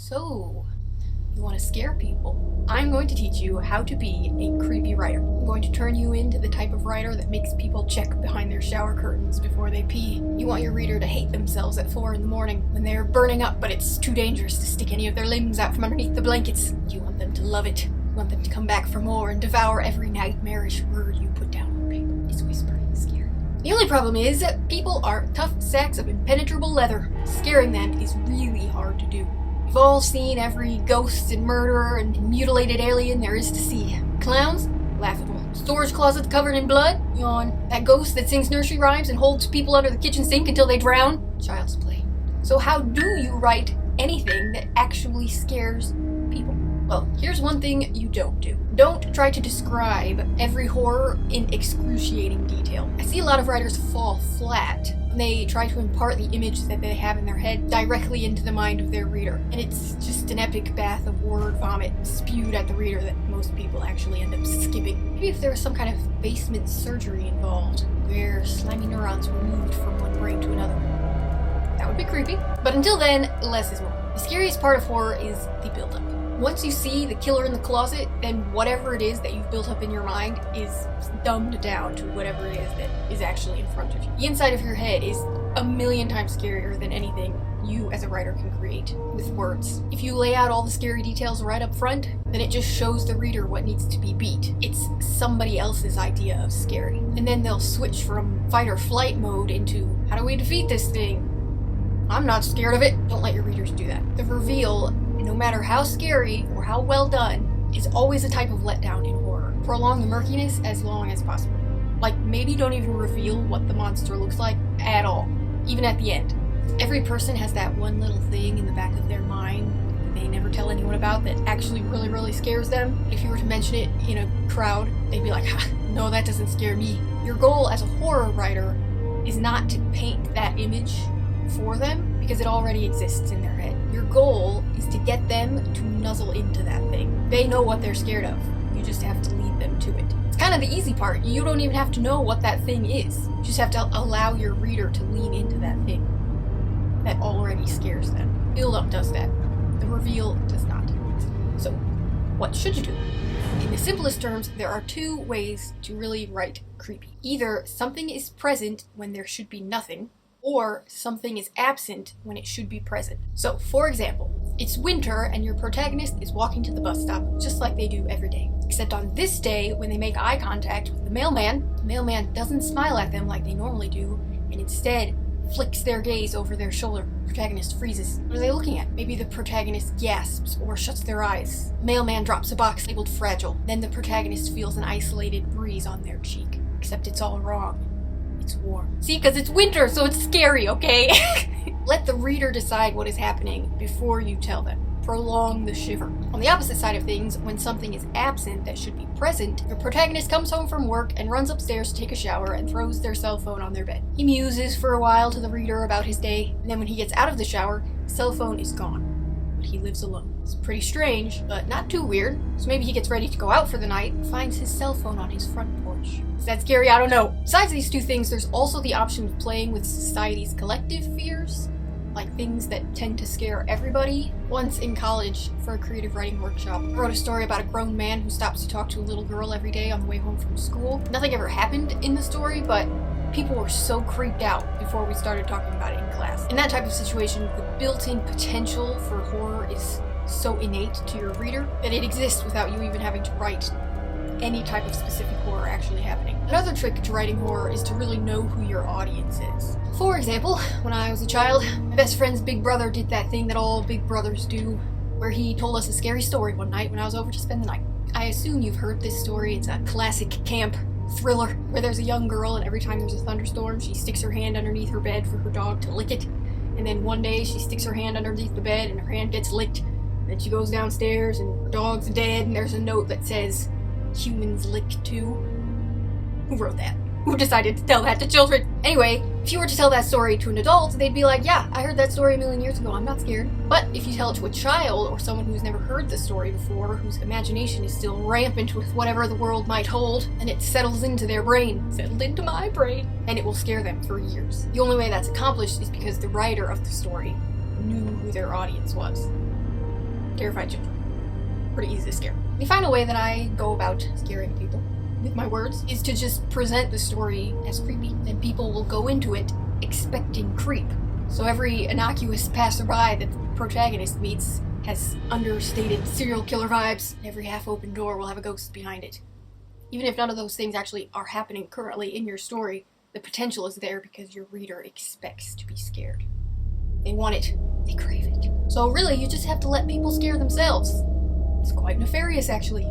So, you want to scare people? I'm going to teach you how to be a creepy writer. I'm going to turn you into the type of writer that makes people check behind their shower curtains before they pee. You want your reader to hate themselves at 4 in the morning when they're burning up, but it's too dangerous to stick any of their limbs out from underneath the blankets. You want them to love it. You want them to come back for more and devour every nightmarish word you put down on paper. It's whispering scary. The only problem is that people are tough sacks of impenetrable leather. Scaring them is really hard to do. We've all seen every ghost and murderer and mutilated alien there is to see. Clowns? Laughable. Storage closets covered in blood? Yawn. That ghost that sings nursery rhymes and holds people under the kitchen sink until they drown? Child's play. So how do you write anything that actually scares people? Well, here's one thing you don't do. Don't try to describe every horror in excruciating detail. I see a lot of writers fall flat when they try to impart the image that they have in their head directly into the mind of their reader. And it's just an epic bath of word vomit spewed at the reader that most people actually end up skipping. Maybe if there was some kind of basement surgery involved, where slimy neurons were moved from one brain to another. That would be creepy. But until then, less is more. The scariest part of horror is the build-up. Once you see the killer in the closet, then whatever it is that you've built up in your mind is dumbed down to whatever it is that is actually in front of you. The inside of your head is a million times scarier than anything you as a writer can create with words. If you lay out all the scary details right up front, then it just shows the reader what needs to be beat. It's somebody else's idea of scary. And then they'll switch from fight or flight mode into, how do we defeat this thing? I'm not scared of it. Don't let your readers do that. The reveal, no matter how scary or how well done, is always a type of letdown in horror. Prolong the murkiness as long as possible. Like, maybe don't even reveal what the monster looks like at all, even at the end. Every person has that one little thing in the back of their mind that they never tell anyone about that actually really, really scares them. If you were to mention it in a crowd, they'd be like, ha, no, that doesn't scare me. Your goal as a horror writer is not to paint that image for them, because it already exists in their head. Your goal is to get them to nuzzle into that thing. They know what they're scared of. You just have to lead them to it. It's kind of the easy part. You don't even have to know what that thing is. You just have to allow your reader to lean into that thing that already scares them. Build-up does that. The reveal does not. So, what should you do? In the simplest terms, there are 2 ways to really write creepy. Either something is present when there should be nothing, or something is absent when it should be present. So, for example, it's winter and your protagonist is walking to the bus stop just like they do every day. Except on this day, when they make eye contact with the mailman doesn't smile at them like they normally do, and instead flicks their gaze over their shoulder. The protagonist freezes. What are they looking at? Maybe the protagonist gasps or shuts their eyes. Mailman drops a box labeled fragile. Then the protagonist feels an isolated breeze on their cheek. Except it's all wrong. It's warm. See, because it's winter, so it's scary, okay? Let the reader decide what is happening before you tell them. Prolong the shiver. On the opposite side of things, when something is absent that should be present, the protagonist comes home from work and runs upstairs to take a shower and throws their cell phone on their bed. He muses for a while to the reader about his day, and then when he gets out of the shower, his cell phone is gone. But he lives alone. It's pretty strange, but not too weird. So maybe he gets ready to go out for the night and finds his cell phone on his front porch. Is that scary? I don't know. Besides these 2 things, there's also the option of playing with society's collective fears, like things that tend to scare everybody. Once in college, for a creative writing workshop, I wrote a story about a grown man who stops to talk to a little girl every day on the way home from school. Nothing ever happened in the story, but people were so creeped out before we started talking about it in class. In that type of situation, the built-in potential for horror is so innate to your reader that it exists without you even having to write any type of specific horror actually happening. Another trick to writing horror is to really know who your audience is. For example, when I was a child, my best friend's big brother did that thing that all big brothers do, where he told us a scary story one night when I was over to spend the night. I assume you've heard this story. It's a classic camp thriller where there's a young girl and every time there's a thunderstorm, she sticks her hand underneath her bed for her dog to lick it. And then one day she sticks her hand underneath the bed and her hand gets licked. Then she goes downstairs and her dog's dead and there's a note that says, "Humans lick too." Who wrote that? Who decided to tell that to children? Anyway, if you were to tell that story to an adult, they'd be like, yeah, I heard that story a million years ago, I'm not scared. But if you tell it to a child or someone who's never heard the story before, whose imagination is still rampant with whatever the world might hold, and it settles into their brain, settled into my brain, and it will scare them for years. The only way that's accomplished is because the writer of the story knew who their audience was. terrified children. Pretty easy to scare. The final way that I go about scaring people with my words is to just present the story as creepy, and people will go into it expecting creep. So every innocuous passerby that the protagonist meets has understated serial killer vibes. Every half-open door will have a ghost behind it. Even if none of those things actually are happening currently in your story, the potential is there because your reader expects to be scared. They want it. They crave it. So really, you just have to let people scare themselves. It's quite nefarious, actually.